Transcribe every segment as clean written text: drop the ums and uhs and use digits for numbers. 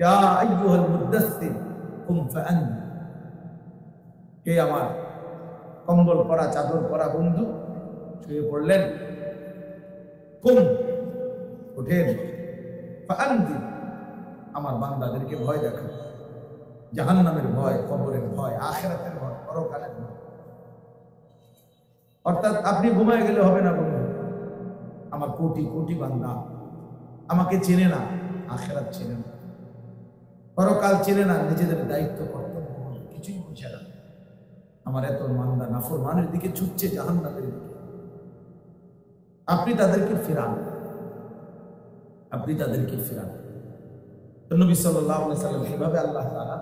ইয়া আইয়ুহাল মুদাসসির কুম ফাআনজির, হে আমার কম্বল পরা চাদর পরা বন্ধু, শুয়ে পড়লেন, কুম ওঠেন, ফাআনজির আমার বান্দাদেরকে ভয় দেখান, জাহান্নামের ভয়, কবরের ভয়, আখিরাতের ভয়, পরকালের ভয়। অর্থাৎ আপনি ঘুমায় গেলে হবে না বন্ধু, আমার কোটি কোটি বান্দা আমাকে চেনে না, আখিরাত চেনে না, পরকাল চেনে না, নিজেদের দায়িত্ব কর্তব্য কিছুই বুঝে না। আমার এত বান্দা নাফরমানের দিকে ছুটছে, জাহান্নামের দিকে। আপনি তাদেরকে ফেরান, আপনি তাদেরকে ফেরান। নবী সাল্লাল্লাহু আলাইহি সাল্লাম এইভাবে আল্লাহ তাআলা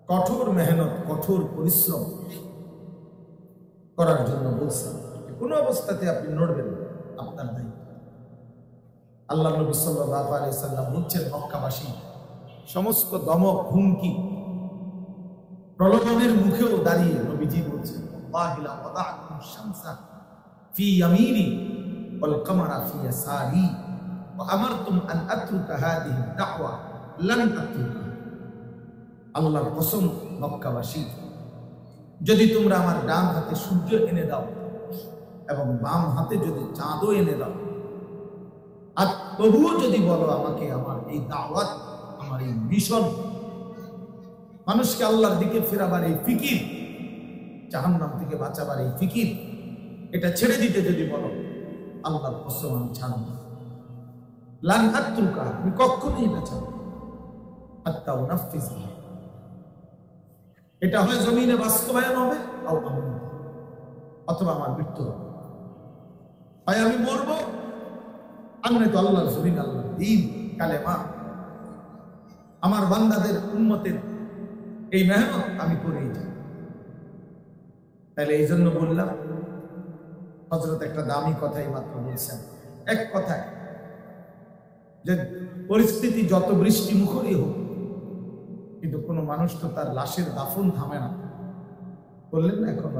কঠোর মেহনত, কঠোর পরিশ্রম করার জন্য বলছেন। কোন অবস্থাতে আপনি নড়বেন না, আপনার দায়িত্ব। আল্লাহ নবী সাল্লাল্লাহু আলাইহি সাল্লাম বলছেন, মক্কাবাসী সমস্ত দমক, হুমকি, প্রলোভনের মুখেও দাঁড়িয়ে নবীজি বলছেন, ওয়াল্লাহি লা ওয়াদা'তুম শামসা ফি ইয়ামিনি ওয়াল কামারা ফি ইয়াসারি ওয়া আমারতুম আন আতরুকা হাদিহি দাওয়া লান তাতরুকা। আল্লাহর কসম, মক্কাবাসী, যদি তোমরা আমার ডান হাতে সূর্য এনে দাও এবং বাম হাতে যদি চাঁদও এনে দাও, আর তবুও যদি বলো আমাকে আমার এই দাওয়াত, আমার এই মিশন, মানুষকে আল্লাহর দিকে ফেরাবার এই ফিকির, জাহান্নাম থেকে বাঁচাবার এই ফিকির, এটা ছেড়ে দিতে যদি বলো, আল্লাহর কসম আমি ছাড়ব না। লান আতরুকা, আমি কখনোই এটা ছাড়ব না। হাত্তা উনাফিযহা, এটা হয় জমিনে বাস্তবায়ন হবে, অথবা আমার মৃত্যু হবে। হয় আমি মরবো, আর নয়তো আল্লাহর জমিন, আল্লাহর দ্বীন, কালেমা, আমার বান্দাদের উম্মতের এই মেহনত আমি করেই যাই। তাহলে এই জন্য বললাম, হযরত একটা দামি কথাই মাত্র বলছেন, এক কথায়, যে পরিস্থিতি যত বৃষ্টি মুখরই হোক, কিন্তু কোনো মানুষ তো তার লাশের দাফন থামে না। বললেন না এখন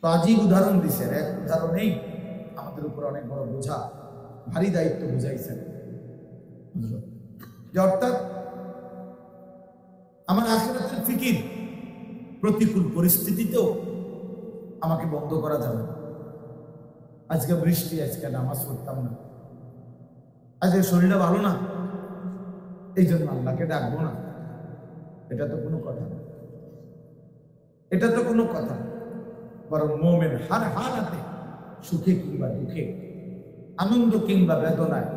তো আজীব উদাহরণ দিচ্ছেন, এক উদাহরণেই আমাদের উপর অনেক বড় বোঝা, ভারী দায়িত্ব বুঝাইছেন। যে অর্থাৎ আমার আখিরাতের ফিকির প্রতিকূল পরিস্থিতিতেও আমাকে বন্ধ করা যাবে না। আজকে বৃষ্টি, আজকে নামাজ পড়তাম না, আজকে শরীরটা ভালো না, এই জন্য আল্লাহকে ডাকবো না, এটা তো কোনো কথা না, এটা তো কোনো কথা। বরং মুমিন হার হালাতে, সুখে কিংবা দুঃখে, আনন্দ কিংবা বেদনায়,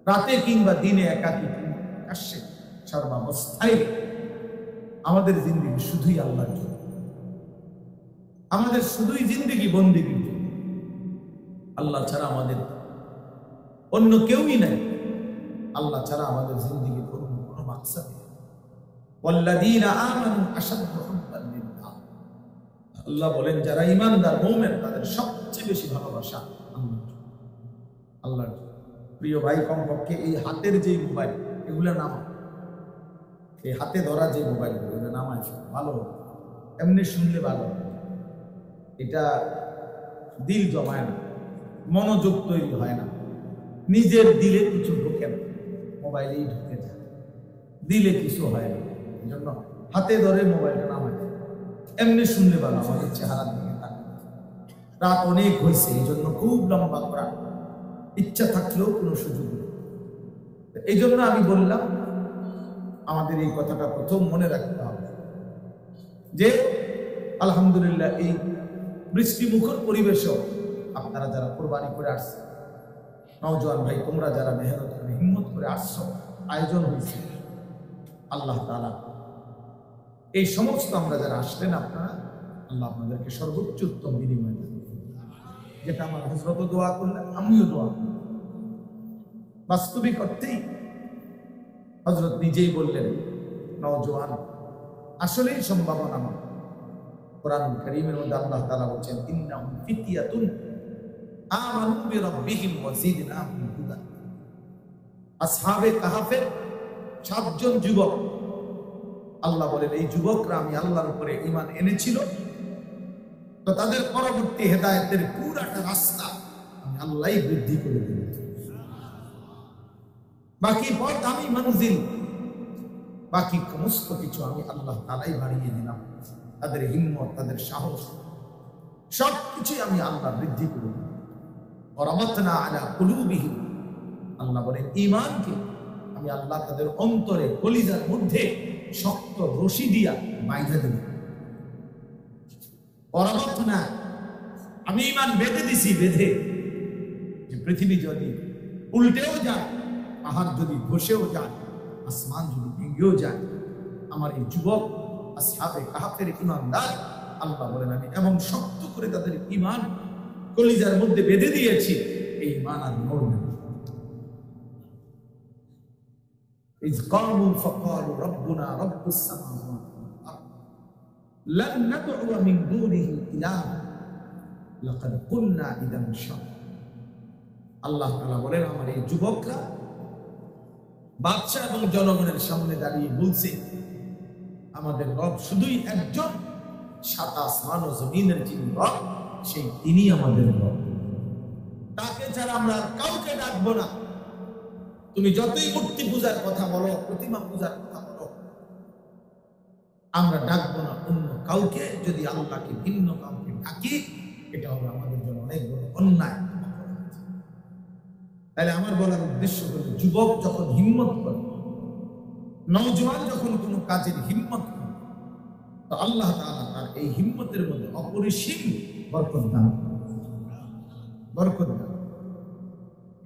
রাতে কিংবা দিনে, একাকী কিংবা প্রকাশ্যে, সর্বাবস্থায় আমাদের জিন্দেগি শুধুই আল্লাহর জন্য, আমাদের শুধুই জিন্দেগি বন্দেগীর জন্য। আল্লাহ ছাড়া আমাদের অন্য কেউই নাই, আল্লাহ ছাড়া আমাদের জিন্দেগির কোনো মাকসাদ নেই। ওয়াল্লাযীনা আমানু আশাদ্দু হুব্বান লিল্লাহ, আল্লাহ বলেন যারা ঈমানদার মুমিন তাদের সবচেয়ে বেশি ভালোবাসা আল্লাহর। প্রিয় ভাই, কমপক্ষে এই হাতের যে মোবাইল, এগুলো নামা, এই হাতে ধরা যে মোবাইল, এগুলো নামায় ভালো, এমনি শুনলে ভালো, এটা দিল জমায় না, মনোযোগ তৈরি হয় না, নিজের দিলে কিছু ঢোকে না, মোবাইলেই ঢুকে যায়, দিলে কিছু হয় না। এই জন্য হাতে ধরে মোবাইলটা নামায়, এমনি শুনলে ভালো, আমাদের চেহারার দিকে তাকায়। রাত অনেক হয়েছে, এই জন্য খুব লম্বা করা ইচ্ছা থাকলেও কোনো সুযোগ নেই। এই জন্য আমি বললাম, আমাদের এই কথাটা প্রথম মনে রাখতে হবে যে আলহামদুলিল্লাহ, এই বৃষ্টিমুখর পরিবেশেও আপনারা যারা কোরবানি করে আসছে, নওজোয়ান ভাই, তোমরা যারা মেহনত করে হিম্মত করে আসছো, আয়োজন হয়েছে, আল্লাহ তাআলা এই সমস্ত আমরা যারা আসলেন, আপনারা, আল্লাহ আপনাদেরকে সর্বোচ্চ উত্তম বিনিময় দেন। যেটা আমার হযরত দোয়া করলেন, আমিও দোয়া করি। বাস্তবিক অর্থেই হযরত নিজেই বললেন, নওজোয়ান আসলেই সম্ভাবনাময়। কোরআন কারীমের মধ্যে আল্লাহ তাআলা বলেন, ইন্নাহুম ফিতয়াতুন আমানু বিরাব্বিহিম ওয়া জিদনাহুম হুদা। আসহাবে কাহফের 7 জন যুবক, আল্লাহ বলেন এই যুবকরা আমি আল্লাহর উপরে ঈমান এনেছিল, তো তাদের পরবর্তী হেদায়েতের পুরাটা রাস্তা আমি আল্লাহই বৃদ্ধি করে দিয়েছি। বাকি পথ আমি মঞ্জিল, বাকি সমস্ত কিছু আমি আল্লাহ তাআলাই বাড়িয়ে দিলাম। তাদের হিম্মত, তাদের সাহস সবকিছুই আমি আল্লাহ বৃদ্ধি করে দিলাম। ওয়ারাবাতনা আলা কুলুবিহিম, আল্লাহ বলেন ঈমানকে আমি আল্লাহ তাদের অন্তরে কলিজার মধ্যে শক্ত রশি দিয়া বাইধা দিলাম। ওয়ারাবাতনা, আমি ঈমান বেঁধে দিছি, বেঁধে যে পৃথিবী যদি উল্টেও যায়, পাহাড় যদি ধসেও যায়, আসমান যদি ভেঙেও যায়, আমার এই যুবক আসহাবে কাহাফের ঈমানদার, আল্লাহ বলেন আমি এমন শক্ত করে তাদের ঈমান কলিজার মধ্যে বেঁধে দিয়েছি, এই ঈমান আর নড়বে না। ইয ক্বালু ফাকালু রাব্বুনা রাব্বুস সামাওয়াতি ওয়াল আরদ লান নাদ'ু মিন দুনিহি ইলাহা লাকাদ কুলনা ইযান শাতা। আল্লাহ তাআলা বলেন আমার এই যুবকরা বাদশা এবং জনগণের সামনে দাঁড়িয়ে বলছে আমাদের রব শুধুই একজন, সাত আসমান ও জমিনের যিনি রব সেই তিনি আমাদের রব, তাকে ছাড়া আমরা কাউকে ডাকবো না। তুমি যতই মূর্তি পূজার কথা বলো, প্রতিমা পূজার কথা বলো, আমরা ডাকবো না অন্য কাউকে। যদি আল্লাহকে ভিন্ন কাউকে ডাকি, এটা হবে আমাদের জন্য অনেক বড় অন্যায়। তাহলে আমার বলার উদ্দেশ্য হলো, যুবক যখন হিম্মত করে, নওজোয়ান যখন কোনো কাজের হিম্মত করে, তো আল্লাহ তাআলা তার এই হিম্মতের মধ্যে অপরিসীম বরকত দান, বরকত দান।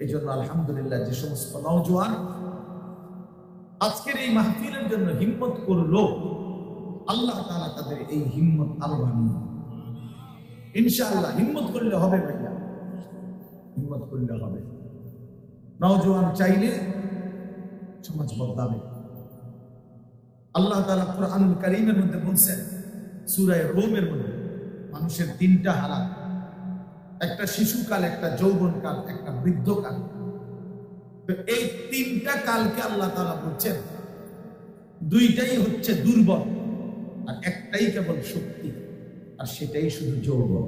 এই জন্য আলহামদুলিল্লাহ যে সমস্ত নওজোয়ান আজকের এই মাহফিলের জন্য হিম্মত করলো, আল্লাহ তাআলা তাদের এই হিম্মত আরো বাড়িয়ে, ইনশাআল্লাহ হিম্মত করলে হবে ভাইয়া, হিম্মত করলে হবে। নওজোয়ান চাইলে সমাজ বদলাবে। আল্লাহ তাআলা কুরআনুল কারীমের মধ্যে বলছেন, সূরা রোমের মধ্যে, মানুষের তিনটা হালাত, একটা শিশুকাল, একটা যৌবনকাল, একটা বৃদ্ধকাল। তো এই তিনটা কালকে আল্লাহ তাআলা বলছেন দুইটাই হচ্ছে দুর্বল, আর একটাই কেবল শক্তি, আর সেটাই শুধু যৌবন।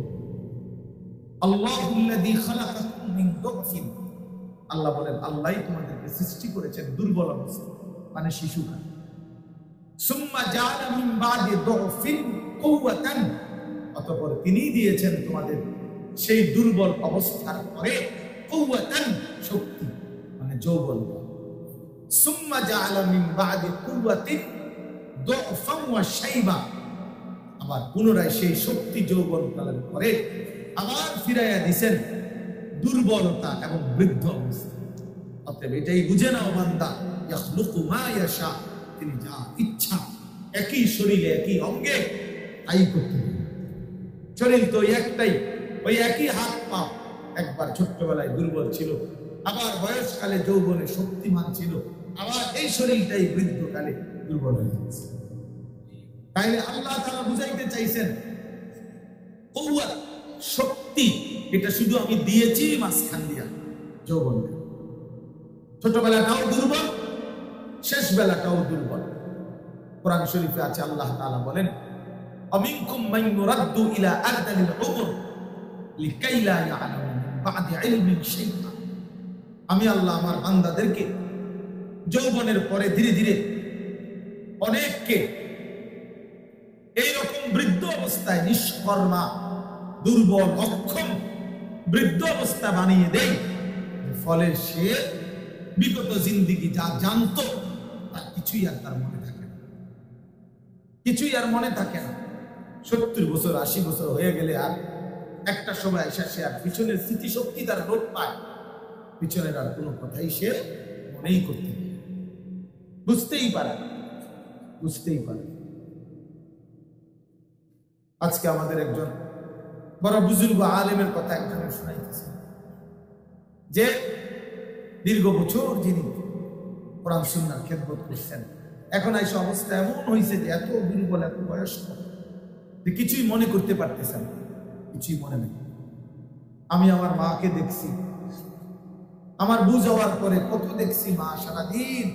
আল্লাহুল্লাযী খালাকাকুম মিন দুফিন, আল্লাহ বলেন আল্লাহই তোমাদেরকে সৃষ্টি করেছেন দুর্বল অবস্থা, মানে শিশুকাল। সুম্মা জাআলা মিন বাদি দুফিন কুওয়াতান, অতঃপর তিনি দিয়েছেন তোমাদের সেই দুর্বল অবস্থার পরে কুওয়াতান, শক্তি, মানে যৌবন। সুম্মা জাআলা মিন বাদি কুওয়াতিন দুফান ওয়া শাইবা, আবার পুনরায় সেই শক্তি যৌবন কালের পরে আবার ফিরাইয়া দিয়েছেন দুর্বলতা এবং বৃদ্ধ অবস্থা। অতএব এটাই বুঝে নাও বান্দা, ইয়াখলুকু মা ইয়াশা, তিনি যা ইচ্ছা একই শরীরে একই অঙ্গে তাই করতে পারেন। শরীর তো একটাই, ওই একই হাত পা, একবার ছোট্টবেলায় দুর্বল ছিল, আবার বয়সকালে যৌবনে শক্তিমান ছিল, আবার এই শরীরটাই বৃদ্ধকালে দুর্বল হয়ে যাচ্ছে। তাইলে আল্লাহ তাআলা বুঝাইতে চাইছেন কুওয়াত, শক্তি, এটা শুধু আমি দিয়েছি মাঝখান দিয়া যৌবনকে। ছোটবেলাটাও দুর্বল, শেষ বেলাটাও দুর্বল। কোরআন শরীফে আছে, আল্লাহ তাআলা বলেন আমিনকুম মান ইউরাদ্দু ইলা আরদালিল উমর লিকাই লা ইয়ালামু মিন বাদি ইলমিন শাইআ। আমি আল্লাহ আমার বান্দাদেরকে যৌবনের পরে ধীরে ধীরে অনেককে এইরকম বৃদ্ধ অবস্থায় নিষ্কর্মা, দুর্বল, অক্ষম বৃদ্ধ অবস্থা বানিয়ে দেয়, ফলে সে বিগত জিন্দিগি যা জানতো তার কিছুই আর তার মনে থাকে না, কিছুই আর মনে থাকে না। 70 বছর 80 বছর হয়ে গেলে আর একটা সময় এসে সে আর পিছনের স্মৃতিশক্তি তার লোপ পায়, পিছনের আর কোনো কথাই সে মনেই করতে পারে, বুঝতেই পারে, বুঝতেই পারে। আজকে আমাদের একজন বড় বুজুর্গ আলেমের কথা একজনের শোনাইতেছে, যে দীর্ঘ বছর যিনি কোরআন সুন্নাহর খেদমত করছেন, এখন এসে অবস্থা এমন হয়েছে যে এত দুর্বল, এত বয়স্ক, যে কিছুই মনে করতে পারতেছেন, কিছুই মনে নেই। আমি আমার মাকে দেখছি, আমার বুঝ হওয়ার পরে কত দেখছি, মা সারাদিন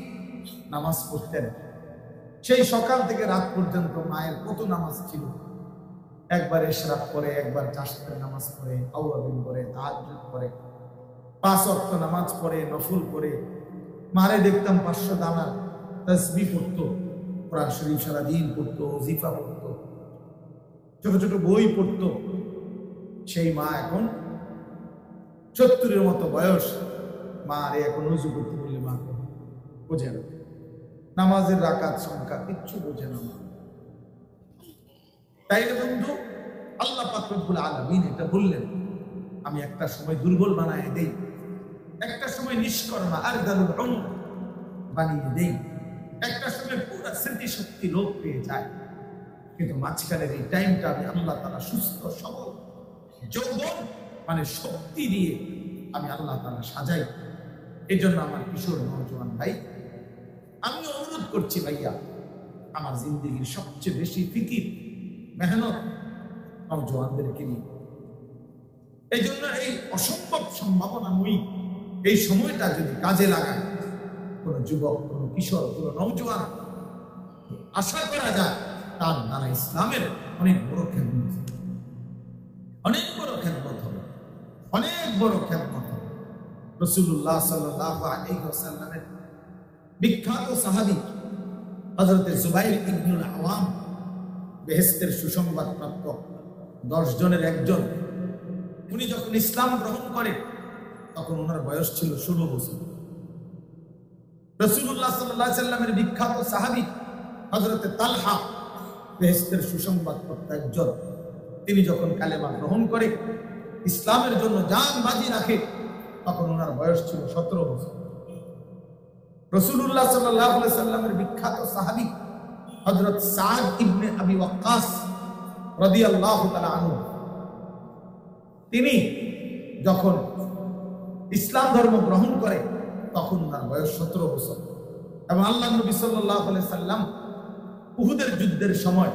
নামাজ পড়তেন, সেই সকাল থেকে রাত পর্যন্ত মায়ের কত নামাজ ছিল, একবার ইশরাক করে, একবার চাশতের নামাজ পড়ে, আওয়াবিন করে, তাহাজ্জুদ করে, 5 ওয়াক্ত নামাজ পড়ে, নফল করে, মারে দেখতাম 500 দানা তাসবিহ পড়তো, কোরআন শরীফ সারাদিন পড়তো, ওজিফা পড়তো, ছোট ছোট বই পড়তো। সেই মা এখন 70-এর মতো বয়স, মা আরে এখন রুজু করতে বললে মা বোঝে না, নামাজের রাকাত সংখ্যা কিচ্ছু বোঝে না মা। তাই বন্ধু, আল্লাহ পাক রব্বুল আলামিন এটা বললেন, আমি একটা সময় দুর্বল বানায় দেই, একটা সময় নিষ্কর্মা আর দারুল উমর বানিয়ে দেই, একটা সময় পুরো স্মৃতিশক্তি লোপ পেয়ে যায়। কিন্তু মাঝখানের এই টাইমটা আমি আল্লাহ তাআলা সুস্থ সবল যৌবন মানে শক্তি দিয়ে আমি আল্লাহ তাআলা সাজাই। এই জন্য আমার কিশোর নওজোয়ান ভাই, আমি অনুরোধ করছি ভাইয়া, আমার জিন্দগির সবচেয়ে বেশি ফিকির মেহনত নওজোয়ানদেরকে নিয়ে। এই জন্য এই অসম্ভব সম্ভাবনাময়ী এই সময়টা যদি কাজে লাগায় কোন যুবক, কোন কিশোর, কোন নওজোয়ান, আশা করা যায় তার দ্বারা ইসলামের অনেক বড় খেদমত হবে, অনেক বড় খেদমত হবে, অনেক বড় খেদমত হবে। রাসূলুল্লাহ সাল্লাল্লাহু আলাইহি ওয়াসাল্লামের বিখ্যাত সাহাবী হযরত জুবাইর ইবনুল আওয়াম, বেহেশতের সুসংবাদ প্রাপ্ত 10 জনের একজন, উনি যখন ইসলাম গ্রহণ করে তখন ওনার বয়স ছিল 16 বছর। রাসূলুল্লাহ সাল্লাল্লাহু আলাইহি ওয়াসাল্লামের বিখ্যাত সাহাবী হযরত তালহা, বেহেশতের সুসংবাদ প্রাপ্ত একজন, তিনি যখন কালেমা গ্রহণ করে ইসলামের জন্য জান বাজি রাখে তখন ওনার বয়স ছিল 17 বছর। রাসূলুল্লাহ সাল্লাল্লাহু আলাইহি ওয়াসাল্লামের বিখ্যাত সাহাবী হযরত সাদ ইবনে আবি ওয়াক্কাস রাদিয়াল্লাহু তাআলা আনহু, তিনি যখন ইসলাম ধর্ম গ্রহণ করে তখন ওনার বয়স 17 বছর। এবং আল্লাহ নবী সাল্লাল্লাহু আলাইহি সাল্লাম উহুদের যুদ্ধের সময়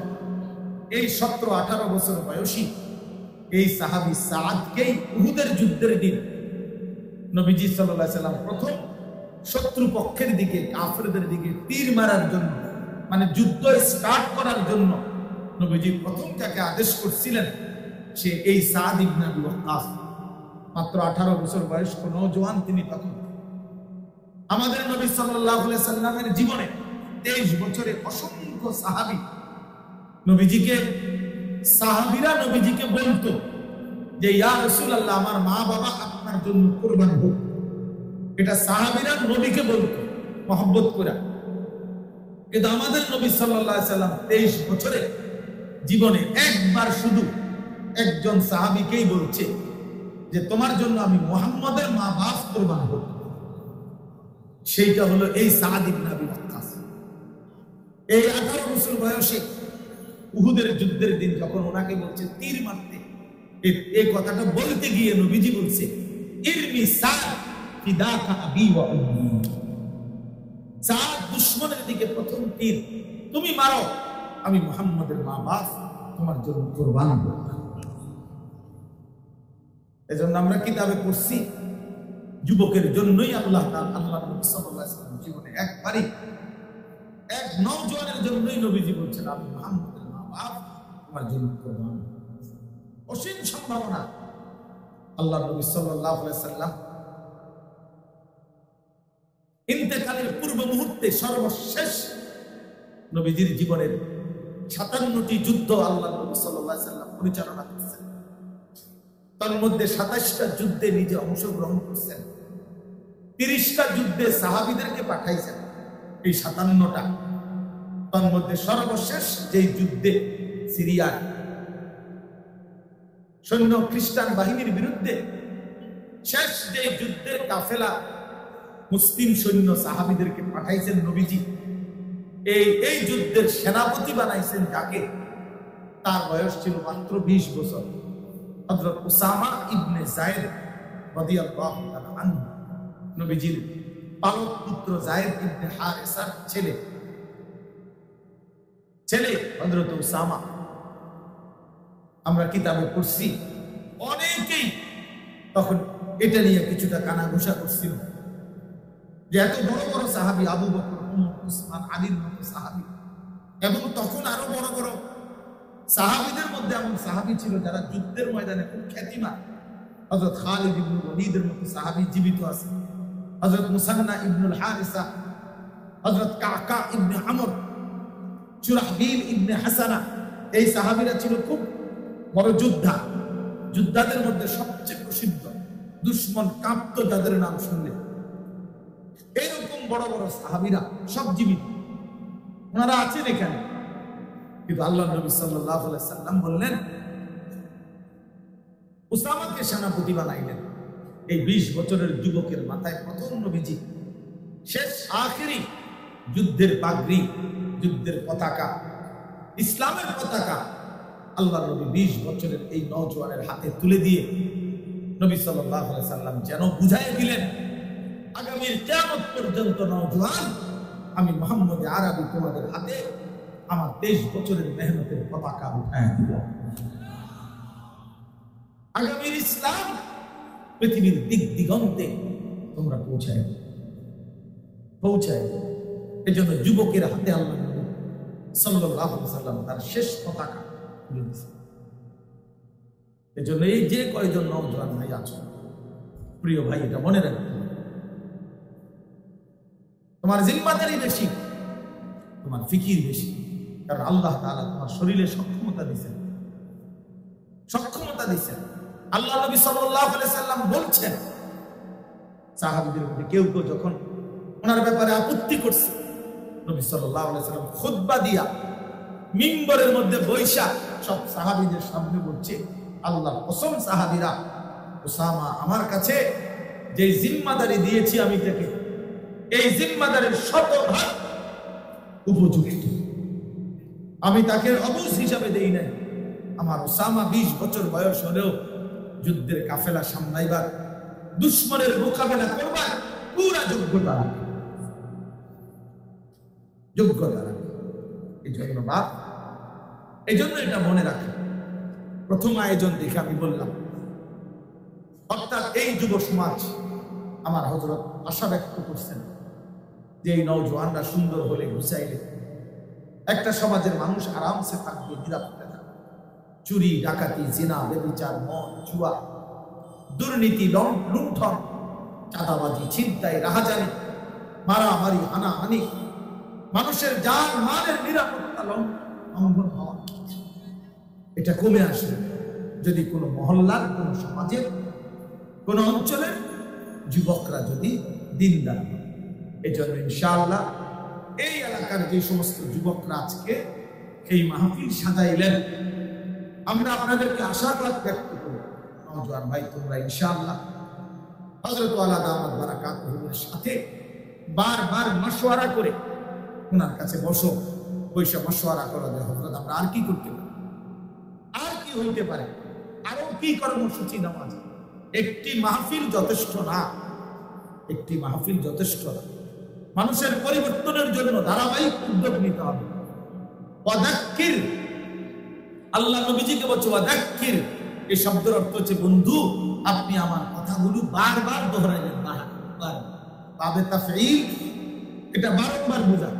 এই 17-18 বছর বয়সী এই সাহাবী সাদকেই উহুদের যুদ্ধের দিন নবীজি সাল্লাল্লাহু আলাইহি সাল্লাম প্রথম শত্রু পক্ষের দিকে, কাফেরদের দিকে তীর মারার জন্য, মানে যুদ্ধ স্টার্ট করার জন্য নবীজি প্রথম যাকে আদেশ করছিলেন সে এই সাদ ইবনে আবি ওয়াক্কাস। মাত্র 18 বছর বয়স্ক নওজোয়ান তিনি তখন। আমাদের নবী সাল্লাল্লাহু আলাইহি সাল্লামের জীবনে 23 বছরে অসংখ্য সাহাবী নবীজিকে, সাহাবীরা নবীজিকে বলতো যে ইয়া রাসূলুল্লাহ, আমার মা বাবা আপনার জন্য কুরবান হোক। এটা সাহাবীরা নবীকে বলতো মহব্বত করে। কিন্তু আমাদের নবী সাল্লাল্লাহু আলাইহি সাল্লাম 23 বছরে জীবনে একবার শুধু একজন সাহাবীকেই বলছে যে তোমার জন্য আমি মুহাম্মদের মা বাপ কুরবান হোক। সেইটা হলো এই সাদ ইবনে আবি ওয়াক্কাস। এই 18 বছর বয়সে উহুদের যুদ্ধের দিন যখন ওনাকে বলছে তীর মারতে, এই কথাটা বলতে গিয়ে নবীজি বলছে ইরমি সাদ ফিদাকা আবি ওয়া উম্মি, সাদ দুশমনের দিকে প্রথম তীর তুমি মারো, আমি মুহাম্মদের মা বাপ তোমার জন্য কুরবান করব। এজন্য আমরা কিতাবে পড়ছি যুবকের জন্যই আল্লাহ নবী সাল্লাল্লাহু আলাইহি ওয়াসাল্লাম জীবনে একবারই এক নওজোয়ানের জন্যই নবীজি বলছেন আমি মুহাম্মদের মা বাপ তোমার জন্য কুরবান। অসীম সম্ভাবনা। আল্লাহ নবী সাল্লাল্লাহু আলাইহি ওয়াসাল্লাম ইন্তেকালের পূর্ব মুহূর্তে সর্বশেষ নবীজির জীবনের 57টি যুদ্ধ আল্লাহ নবী সাল্লাল্লাহু আলাইহি ওয়াসাল্লাম পরিচালনা করেছেন। তার মধ্যে 27টা যুদ্ধে নিজে অংশগ্রহণ করছেন, 30টা যুদ্ধে সাহাবীদেরকে পাঠাইছেন। এই 57টা তার মধ্যে সর্বশেষ যে যুদ্ধে সিরিয়ার সৈন্য খ্রিস্টান বাহিনীর বিরুদ্ধে শেষ যে যুদ্ধের কাফেলা মুসলিম সৈন্য সাহাবীদেরকে পাঠাইছেন নবীজি, এই যুদ্ধের সেনাপতি বানাইছেন যাকে, তার বয়স ছিল মাত্র 20 বছর। হযরত উসামা ইবনে যায়েদ রাদিয়াল্লাহু তাআলা আনহু, নবীজির পালক পুত্র যায়েদ ইবনে হারেসার ছেলে হযরত উসামা। আমরা কিতাবে পড়ছি অনেকেই তখন এটা নিয়ে কিছুটা কানাঘুষা করছিল যে এত বড় বড় সাহাবী আবু বকর, ওমর, উসমান, আলীর মতো সাহাবী, এবং তখন আরো বড় বড় সাহাবীদের মধ্যে এমন সাহাবী ছিল যারা যুদ্ধের ময়দানে খুব খ্যাতিমান। হযরত খালিদ ইবনে ওলীদের মতো সাহাবী জীবিত আছে, হযরত মুসান্না ইবনুল হারিসা, হযরত কাকা ইবনে আমর, শুরাহবিল ইবনে হাসানা, এই সাহাবীরা ছিল খুব বড় যোদ্ধা। যোদ্ধাদের মধ্যে সবচেয়ে প্রসিদ্ধ, দুশমন কাঁপত যাদের নাম শুনলে। এইরকম বড় বড় সাহাবীরা সব জীবিত, ওনারা আছেন এখানে। কিন্তু আল্লাহ নবী সাল্লাল্লাহু আলাইহি সাল্লাম বললেন, উসামাকে সেনাপতি বানাইলেন। এই 20 বছরের যুবকের মাথায় প্রথম নবীজি শেষ আখেরি যুদ্ধের পাগড়ি, যুদ্ধের পতাকা, ইসলামের পতাকা আল্লাহ নবী 20 বছরের এই নওজোয়ানের হাতে তুলে দিয়ে নবী সাল্লাল্লাহু আলাইহি সাল্লাম যেন বুঝাইয়া দিলেন, আগামী কিয়ামত পর্যন্ত নওজোয়ান, আমি মুহাম্মদ আরবি তোমাদের হাতে আমার 23 বছরের মেহনতের পতাকা উঠায় দিব। আগামীর ইসলাম পৃথিবীর দিক দিগন্তে তোমরা পৌঁছায়। এই জন্য যুবকের হাতে আল্লাহ নবী সাল্লাল্লাহু আলাইহি সাল্লাম তার শেষ পতাকা তুলে দিয়েছেন। এই জন্য এই যে কয়জন নওজোয়ান ভাই আছো, প্রিয় ভাই, এটা মনে রাখবে, তোমার জিম্মাদারি বেশি, তোমার ফিকির বেশি। কারণ আল্লাহ তাআলা তোমার শরীরে সক্ষমতা দিয়েছেন। আল্লাহ নবী সাল্লাল্লাহু আলাইহি সাল্লাম বলছেন, সাহাবীদের মধ্যে কেউ কেউ যখন ওনার ব্যাপারে আপত্তি করছে, নবী সাল্লাল্লাহু আলাইহি সাল্লাম খুতবা দিয়া মিম্বরের মধ্যে বৈশা সব সাহাবীদের সামনে বলছে, আল্লাহর কসম সাহাবীরা, উসামা আমার কাছে যে জিম্মাদারি দিয়েছি আমি তাকে, এই জিম্মাদারির 100% উপযুক্ত, আমি তাকে অবুঝ হিসাবে দেই নাই। আমার উসামা 20 বছর বয়স হলেও যুদ্ধের কাফেলা সামলাইবার, দুশমনের মোকাবেলা করবার পুরা যোগ্যতা রাখে। এই জন্য এটা মনে রাখে। প্রথম আয়োজন দেখে আমি বললাম, অর্থাৎ এই যুব সমাজ, আমার হযরত আশা ব্যক্ত করছেন যে এই নওজোয়ানরা সুন্দর হলে, গুছাইলে একটা সমাজের মানুষ আরামসে থাকবে, নিরাপদে থাকবে। চুরি, ডাকাতি, জিনা, ব্যভিচার, মদ, জুয়া, দুর্নীতি, লুণ্ঠন, চাঁদাবাজি, ছিনতাই, রাহাজানি, মারামারি, হানাহানি, মানুষের জান মালের নিরাপত্তা লঙ্ঘন হওয়া, এটা কমে আসবে যদি কোনো মহল্লার, কোনো সমাজের, কোনো অঞ্চলের যুবকরা যদি দিনদার হয়। এই জন্য ইনশাআল্লাহ এই এলাকার যে সমস্ত যুবকরা আজকে এই মাহফিল সাজাইলেন, আমরা আপনাদেরকে আশাবাদ ব্যক্ত করি, নওজোয়ান ভাই তোমরা ইনশাআল্লাহ হযরত ওয়ালা দামাত বারাকাতুহুর সাথে বারবার মাশওয়ারা করে ওনার কাছে বসো, বসে মাশওয়ারা করো যে হযরত আমরা আর কি করতে পারি, আর কি হইতে পারে, আরো কি কর্মসূচি নেওয়া যায়। একটি মাহফিল যথেষ্ট না, একটি মাহফিল যথেষ্ট না। মানুষের পরিবর্তনের জন্য ধারাবাহিক উদ্যোগ নিতে হবে। ওয়াদাক্কির, আল্লাহ নবীজিকে বলছে ওয়াদাক্কির, এই শব্দের অর্থ হচ্ছে বন্ধু আপনি আমার কথাগুলো বারবার দোহরাইবেন, বাবে তাফঈল, এটা বারবার বোঝা।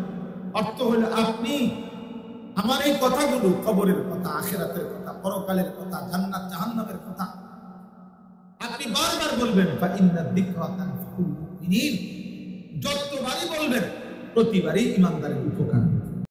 অর্থ হলো আপনি আমার এই কথাগুলো, কবরের কথা, আখিরাতের কথা, পরকালের কথা, জান্নাত জাহান্নামের কথা আপনি বারবার বলবেন। ফাইন্না যিকরা তানফাউল মুমিনিন, যতবারই বলবেন প্রতিবারই ইমানদারের উপকার।